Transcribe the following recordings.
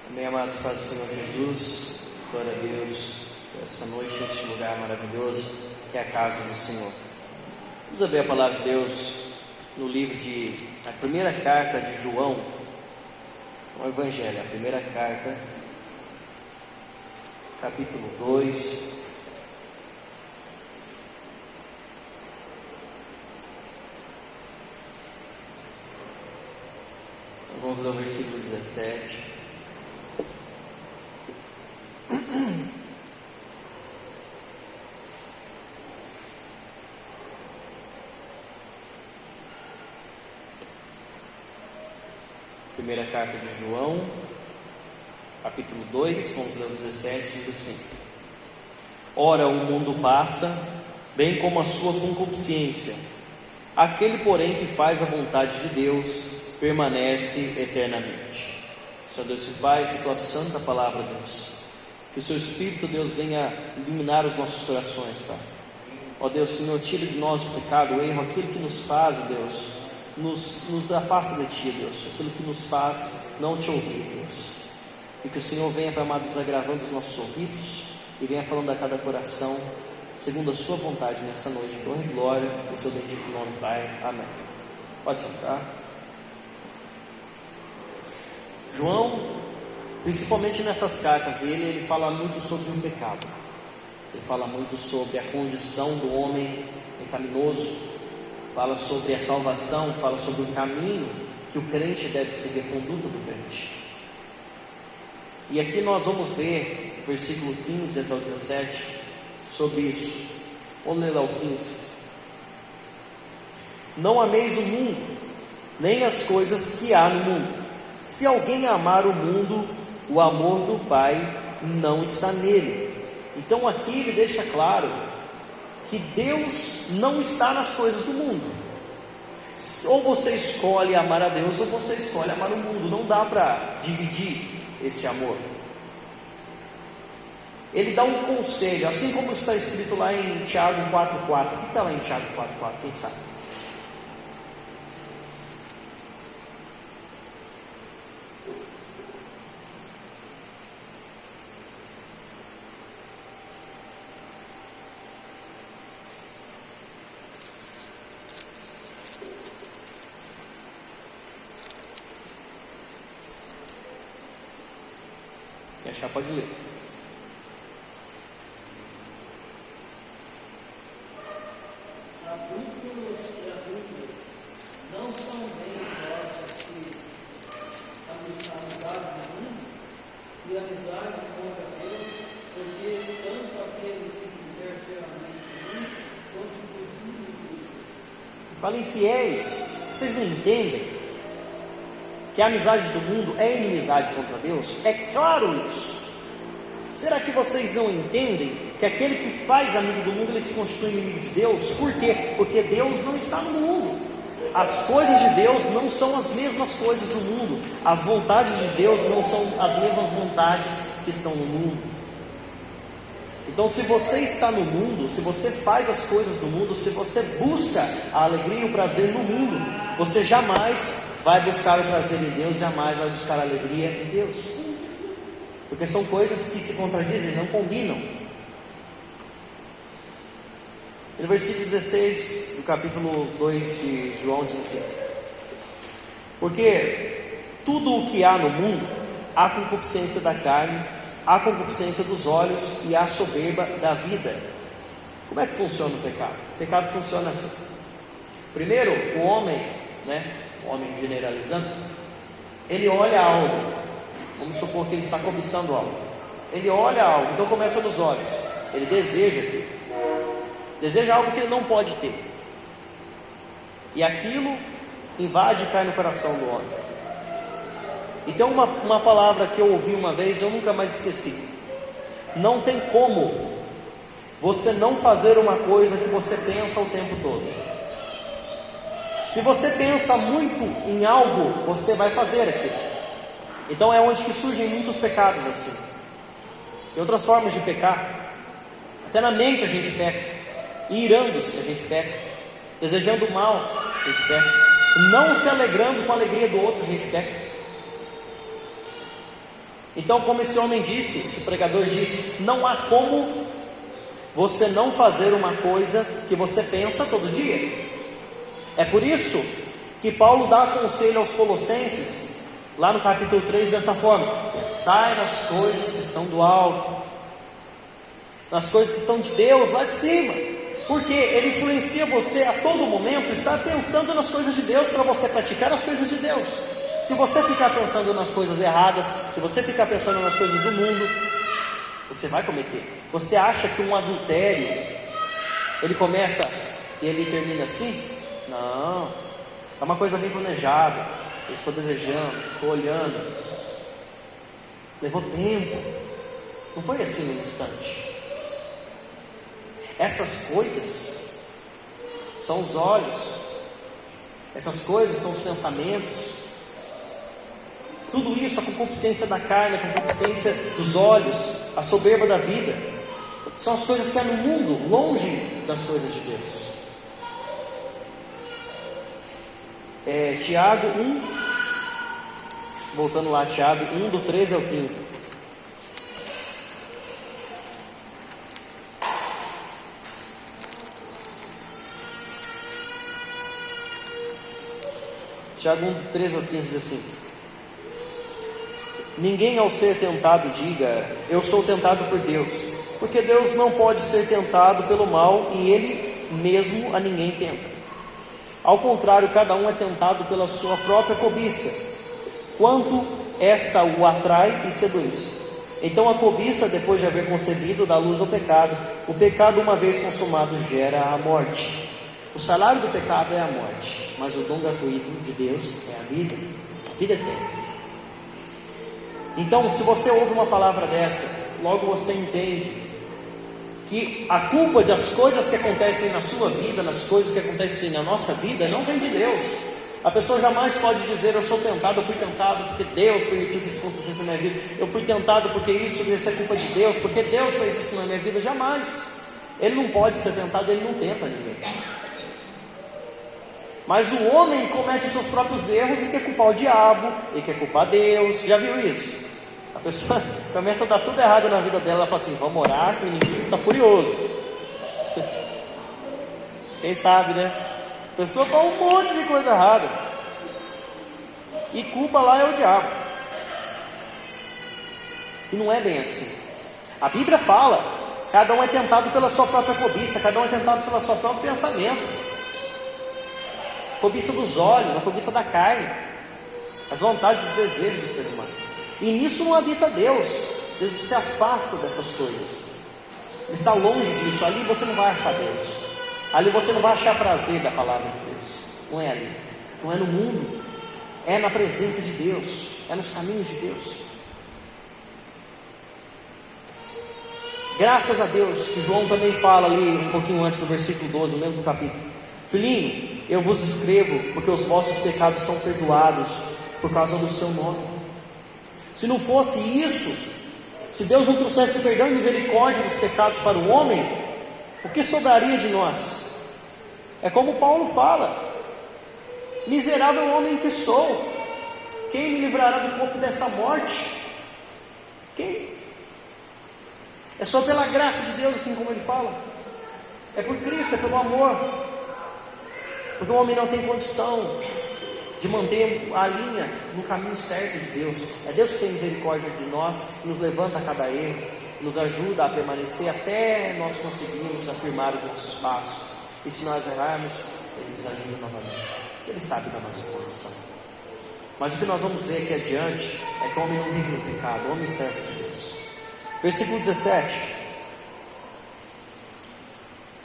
Amém, amados, para o Senhor Jesus. Glória a Deus por essa noite, este lugar maravilhoso que é a casa do Senhor. Vamos abrir a palavra de Deus no livro a primeira carta de João, o Evangelho, a primeira carta, capítulo 2. Vamos ler o versículo 17. Primeira carta de João, capítulo 2, vamos ler o 17, diz assim: Ora, o mundo passa, bem como a sua concupiscência. Aquele, porém, que faz a vontade de Deus, permanece eternamente. Senhor Deus e Pai, se tua santa palavra, Deus, que o seu Espírito, Deus, venha iluminar os nossos corações, Pai. Ó Deus, Senhor, tira de nós o pecado, o erro, aquilo que nos faz, Deus, nos afasta de Ti, Deus, aquilo que nos faz não Te ouvir, Deus. E que o Senhor venha, Pai amado, desagravando os nossos ouvidos e venha falando a cada coração, segundo a Sua vontade nessa noite. Glória e glória, no Seu bendito nome, Pai. Amém. Pode sentar. João, principalmente nessas cartas dele, ele fala muito sobre o pecado. Ele fala muito sobre a condição do homem pecaminoso. Fala sobre a salvação, fala sobre o caminho que o crente deve seguir, a conduta do crente. E aqui nós vamos ver, versículo 15 até o 17, sobre isso. Vamos ler lá o 15. Não ameis o mundo, nem as coisas que há no mundo. Se alguém amar o mundo, o amor do Pai não está nele. Então aqui ele deixa claro que Deus não está nas coisas do mundo. Ou você escolhe amar a Deus, ou você escolhe amar o mundo. Não dá para dividir esse amor. Ele dá um conselho, assim como está escrito lá em Tiago 4,4. O que está lá em Tiago 4,4? Quem sabe? Quem achar pode ler. Adúlteros e adúlteras, não são bem vós que amizade do mundo e amizade contra Deus, porque tanto aquele que quiser ser amigo do mundo, quanto os inimigos. Fala infiéis, vocês não entendem que a amizade do mundo é inimizade contra Deus? É claro isso. Será que vocês não entendem que aquele que faz amigo do mundo, ele se constitui inimigo de Deus? Por quê? Porque Deus não está no mundo. As coisas de Deus não são as mesmas coisas do mundo. As vontades de Deus não são as mesmas vontades que estão no mundo. Então, se você está no mundo, se você faz as coisas do mundo, se você busca a alegria e o prazer no mundo, você jamais vai buscar o prazer em Deus, jamais vai buscar a alegria em Deus. Porque são coisas que se contradizem, não combinam. No versículo 16 do capítulo 2 de João diz assim: Porque tudo o que há no mundo, há concupiscência da carne, há concupiscência dos olhos e há soberba da vida. Como é que funciona o pecado? O pecado funciona assim. Primeiro, o homem, o homem generalizando, ele olha algo. Vamos supor que ele está cobiçando algo. Ele olha algo, então começa nos olhos. Ele deseja aquilo. Deseja algo que ele não pode ter. E aquilo invade e cai no coração do homem. Então uma palavra que eu ouvi uma vez, eu nunca mais esqueci. Não tem como você não fazer uma coisa que você pensa o tempo todo. Se você pensa muito em algo, você vai fazer aquilo. Então é onde que surgem muitos pecados assim. Tem outras formas de pecar. Até na mente a gente peca. Irando-se a gente peca. Desejando mal a gente peca. Não se alegrando com a alegria do outro a gente peca. Então, como esse homem disse, esse pregador disse, não há como você não fazer uma coisa que você pensa todo dia. É por isso que Paulo dá conselho aos Colossenses, lá no capítulo 3, dessa forma: pensai nas coisas que são do alto, nas coisas que são de Deus, lá de cima. Porque ele influencia você a todo momento estar pensando nas coisas de Deus, para você praticar as coisas de Deus. Se você ficar pensando nas coisas erradas, se você ficar pensando nas coisas do mundo, você vai cometer. Você acha que um adultério, ele começa e ele termina assim? Não, é uma coisa bem planejada. Ele ficou desejando, ficou olhando, levou tempo, não foi assim num instante. Essas coisas são os olhos, essas coisas são os pensamentos, tudo isso, a concupiscência da carne, a concupiscência dos olhos, a soberba da vida, são as coisas que há no mundo, longe das coisas de Deus. Tiago 1, voltando lá, Tiago 1, do 13 ao 15. Tiago 1, do 13 ao 15 diz assim: ninguém ao ser tentado diga, eu sou tentado por Deus, porque Deus não pode ser tentado pelo mal, e Ele mesmo a ninguém tenta. Ao contrário, cada um é tentado pela sua própria cobiça, quanto esta o atrai e seduz. Então a cobiça, depois de haver concebido, dá luz ao pecado. O pecado, uma vez consumado, gera a morte. O salário do pecado é a morte, mas o dom gratuito de Deus é a vida eterna. Então, se você ouve uma palavra dessa, logo você entende que a culpa das coisas que acontecem na sua vida, nas coisas que acontecem na nossa vida, não vem de Deus. A pessoa jamais pode dizer, eu sou tentado, eu fui tentado porque Deus permitiu que isso acontecesse na minha vida, eu fui tentado porque isso é culpa de Deus, porque Deus fez isso na minha vida. Jamais. Ele não pode ser tentado, ele não tenta ninguém. Mas o homem comete os seus próprios erros e quer culpar o diabo, e quer culpar Deus. Já viu isso? A pessoa começa a dar tudo errado na vida dela, ela fala assim, vamos orar que o inimigo está furioso. Quem sabe, né? A pessoa fala um monte de coisa errada, e culpa lá é o diabo. E não é bem assim. A Bíblia fala, cada um é tentado pela sua própria cobiça, cada um é tentado pelo seu próprio pensamento. Cobiça dos olhos, a cobiça da carne, as vontades e os desejos do ser humano. E nisso não habita Deus. Deus se afasta dessas coisas. Ele está longe disso. Ali você não vai achar Deus. Ali você não vai achar prazer da palavra de Deus. Não é ali. Não é no mundo. É na presença de Deus. É nos caminhos de Deus. Graças a Deus que João também fala ali um pouquinho antes do versículo 12, no mesmo capítulo: filhinho, eu vos escrevo porque os vossos pecados são perdoados por causa do seu nome. Se não fosse isso, se Deus não trouxesse perdão e misericórdia dos pecados para o homem, o que sobraria de nós? É como Paulo fala: miserável homem que sou, quem me livrará do corpo dessa morte? Quem? É só pela graça de Deus, assim como ele fala. É por Cristo, é pelo amor. Porque o homem não tem condição de manter a linha no caminho certo de Deus. É Deus que tem misericórdia de nós, nos levanta a cada erro, nos ajuda a permanecer até nós conseguirmos afirmar os nossos passos. E se nós errarmos, Ele nos ajuda novamente. Ele sabe da nossa posição. Mas o que nós vamos ver aqui adiante é que o homem não vive no pecado, o homem serve de Deus. Versículo 17: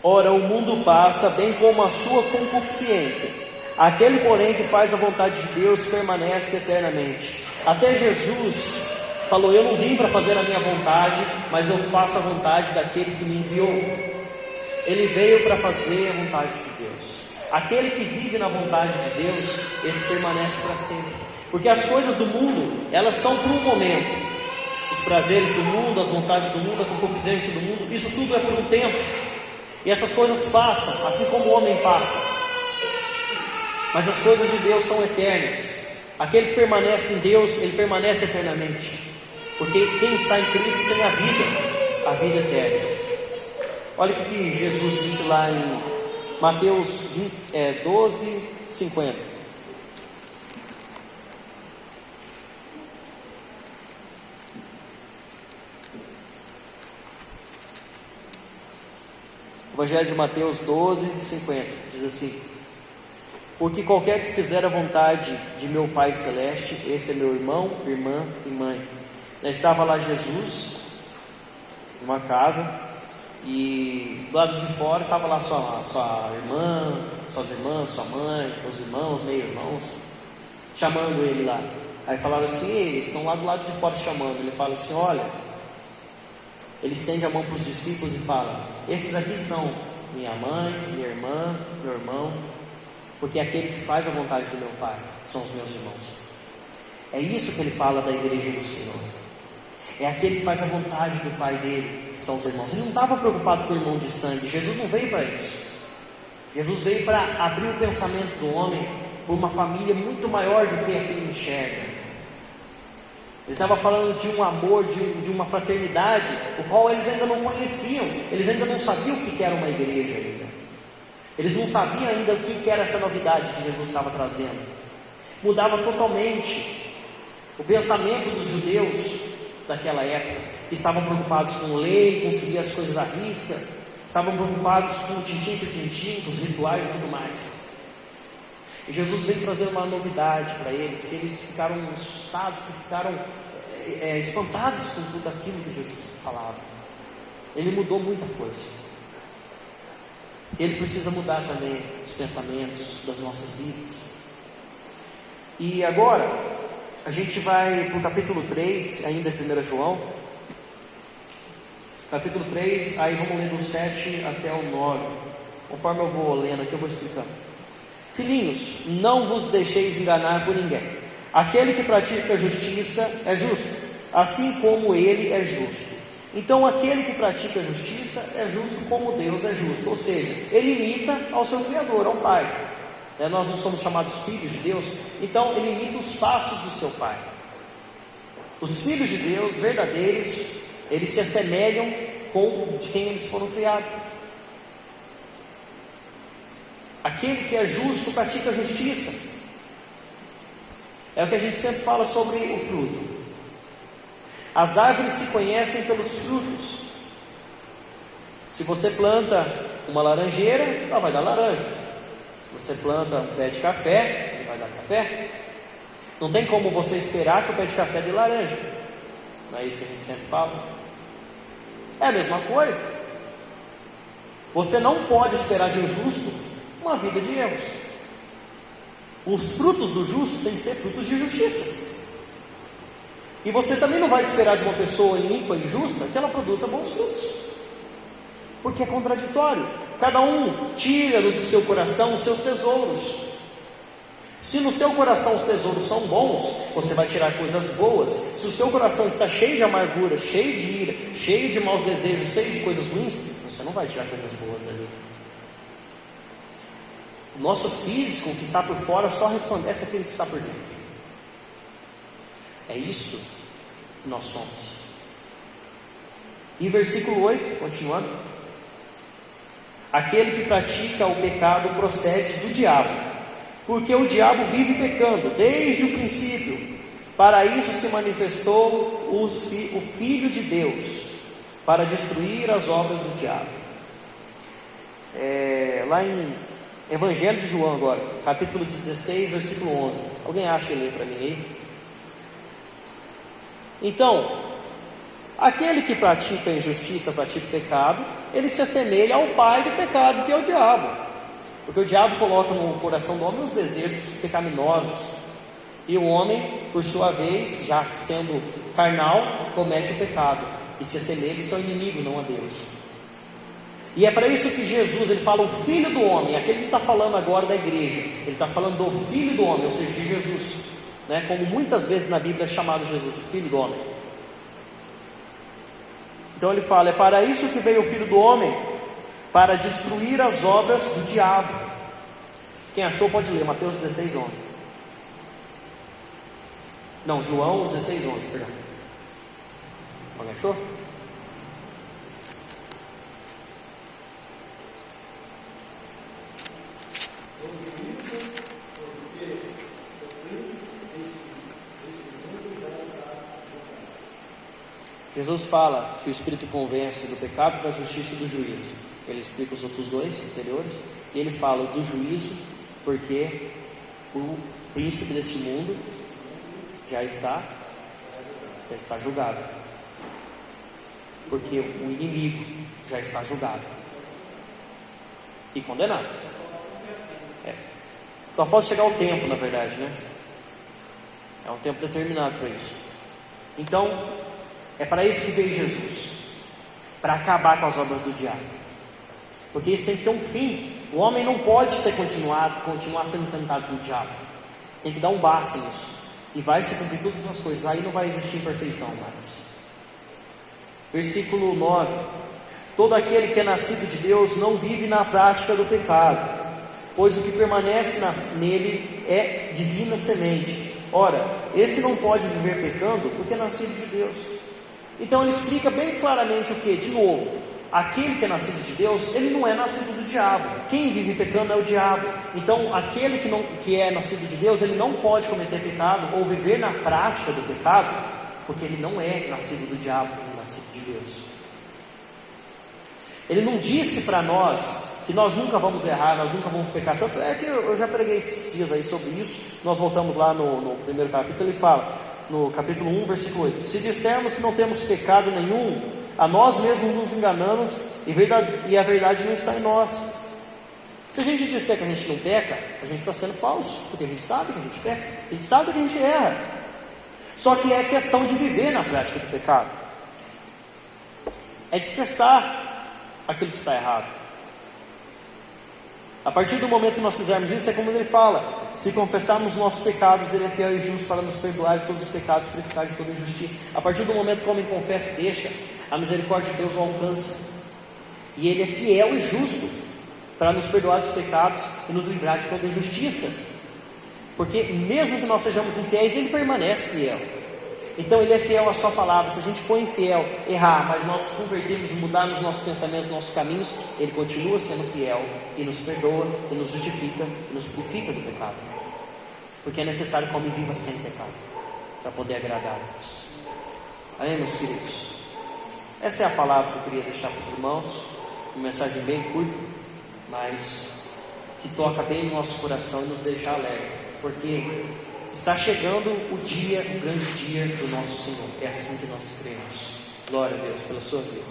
ora, o mundo passa, bem como a sua concupiscência. Aquele, porém, que faz a vontade de Deus permanece eternamente. Até Jesus falou: eu não vim para fazer a minha vontade, mas eu faço a vontade daquele que me enviou. Ele veio para fazer a vontade de Deus. Aquele que vive na vontade de Deus, esse permanece para sempre. Porque as coisas do mundo, elas são por um momento. Os prazeres do mundo, as vontades do mundo, a concupiscência do mundo, isso tudo é por um tempo. E essas coisas passam, assim como o homem passa. Mas as coisas de Deus são eternas. Aquele que permanece em Deus, ele permanece eternamente. Porque quem está em Cristo tem a vida eterna. Olha o que Jesus disse lá em Mateus 12, 50. Evangelho de Mateus 12, 50, diz assim: porque qualquer que fizer a vontade de meu Pai Celeste, esse é meu irmão, irmã e mãe. Estava lá Jesus, numa casa, e do lado de fora estava lá sua irmã, suas irmãs, sua mãe, os irmãos, meio-irmãos, chamando ele lá. Aí falaram assim: eles estão lá do lado de fora chamando. Ele fala assim: olha, ele estende a mão para os discípulos e fala: esses aqui são minha mãe, minha irmã, meu irmão, porque aquele que faz a vontade do meu Pai são os meus irmãos. É isso que ele fala da igreja do Senhor. É aquele que faz a vontade do Pai dele, que são os irmãos. Ele não estava preocupado com o irmão de sangue. Jesus não veio para isso. Jesus veio para abrir o pensamento do homem por uma família muito maior do que a que ele enxerga. Ele estava falando de um amor, de uma fraternidade, o qual eles ainda não conheciam. Eles ainda não sabiam o que era uma igreja ainda. Eles não sabiam ainda o que era essa novidade que Jesus estava trazendo. Mudava totalmente o pensamento dos judeus daquela época, que estavam preocupados com lei, com seguir as coisas à risca, estavam preocupados com o tintim por tintim, com os rituais e tudo mais. E Jesus veio trazer uma novidade para eles, que eles ficaram assustados, que ficaram espantados com tudo aquilo que Jesus falava. Ele mudou muita coisa. Ele precisa mudar também os pensamentos das nossas vidas. E agora a gente vai para o capítulo 3, ainda em 1 João. Capítulo 3, aí vamos ler do 7 até o 9. Conforme eu vou lendo aqui, eu vou explicando. Filhinhos, não vos deixeis enganar por ninguém. Aquele que pratica a justiça é justo, assim como ele é justo. Então aquele que pratica a justiça é justo como Deus é justo. Ou seja, ele imita ao seu Criador, ao Pai. Nós não somos chamados filhos de Deus, então ele imita os passos do seu Pai. Os filhos de Deus verdadeiros, eles se assemelham com de quem eles foram criados. Aquele que é justo pratica a justiça. É o que a gente sempre fala sobre o fruto. As árvores se conhecem pelos frutos. Se você planta uma laranjeira, ela vai dar laranja. Se você planta um pé de café, ele vai dar café. Não tem como você esperar que o pé de café dê laranja. Não é isso que a gente sempre fala? É a mesma coisa. Você não pode esperar de um justo uma vida de erros. Os frutos do justo têm que ser frutos de justiça. E você também não vai esperar de uma pessoa iníqua e injusta que ela produza bons frutos, porque é contraditório. Cada um tira do seu coração os seus tesouros. Se no seu coração os tesouros são bons, você vai tirar coisas boas. Se o seu coração está cheio de amargura, cheio de ira, cheio de maus desejos, cheio de coisas ruins, você não vai tirar coisas boas dali. O nosso físico, que está por fora, só resplandece aquele que está por dentro. É isso que nós somos. E versículo 8, continuando: aquele que pratica o pecado procede do diabo, porque o diabo vive pecando desde o princípio. Para isso se manifestou o Filho de Deus, para destruir as obras do diabo. Lá em Evangelho de João agora, capítulo 16, versículo 11. Alguém acha ele para mim aí? Então, aquele que pratica a injustiça, pratica o pecado, ele se assemelha ao pai do pecado, que é o diabo. Porque o diabo coloca no coração do homem os desejos pecaminosos. E o homem, por sua vez, já sendo carnal, comete o pecado. E se assemelha e são inimigo, não a Deus. E é para isso que Jesus, ele fala o Filho do Homem. Aquele que está falando agora da igreja, ele está falando do Filho do Homem, ou seja, de Jesus, né? Como muitas vezes na Bíblia é chamado Jesus, o Filho do Homem. Então ele fala: é para isso que veio o Filho do Homem, para destruir as obras do diabo. Quem achou pode ler, Mateus 16, 11. Não, João 16, 11, perdão. Alguém achou? Jesus fala que o Espírito convence do pecado, da justiça e do juízo. Ele explica os outros dois anteriores. E ele fala do juízo, porque o príncipe deste mundo já está julgado. Porque o inimigo já está julgado e condenado. Só falta chegar o tempo, na verdade, né? É um tempo determinado para isso. Então, é para isso que veio Jesus, para acabar com as obras do diabo, porque isso tem que ter um fim. O homem não pode continuar sendo tentado pelo diabo. Tem que dar um basta nisso, e vai se cumprir todas as coisas. Aí não vai existir imperfeição mais. Versículo 9: todo aquele que é nascido de Deus não vive na prática do pecado, pois o que permanece nele é divina semente. Ora, esse não pode viver pecando, porque é nascido de Deus. Então ele explica bem claramente o que? De novo, aquele que é nascido de Deus, ele não é nascido do diabo. Quem vive pecando é o diabo. Então aquele que é nascido de Deus, ele não pode cometer pecado ou viver na prática do pecado, porque ele não é nascido do diabo, ele é nascido de Deus. Ele não disse para nós que nós nunca vamos errar, nós nunca vamos pecar. Tanto é que eu já preguei esses dias aí sobre isso. Nós voltamos lá no primeiro capítulo. Ele fala, no capítulo 1, versículo 8: se dissermos que não temos pecado nenhum, a nós mesmos nos enganamos, e a verdade não está em nós. Se a gente disser que a gente não peca, a gente está sendo falso, porque a gente sabe que a gente peca, a gente sabe que a gente erra. Só que é questão de viver na prática do pecado, é de cessar aquilo que está errado. A partir do momento que nós fizermos isso, é como ele fala: se confessarmos nossos pecados, ele é fiel e justo para nos perdoar de todos os pecados, purificar de toda injustiça. A partir do momento que o homem confessa e deixa, a misericórdia de Deus o alcança, e ele é fiel e justo para nos perdoar dos pecados e nos livrar de toda injustiça. Porque mesmo que nós sejamos infiéis, ele permanece fiel. Então ele é fiel à sua palavra. Se a gente for infiel, errar, mas nós convertermos, mudarmos nossos pensamentos, nossos caminhos, ele continua sendo fiel e nos perdoa, e nos justifica, e nos purifica do pecado. Porque é necessário que o homem viva sem pecado, para poder agradar a Deus. Amém, meus queridos? Essa é a palavra que eu queria deixar para os irmãos. Uma mensagem bem curta, mas que toca bem no nosso coração e nos deixa alegre, porque está chegando o dia, o grande dia do nosso Senhor. É assim que nós cremos. Glória a Deus pela sua vida.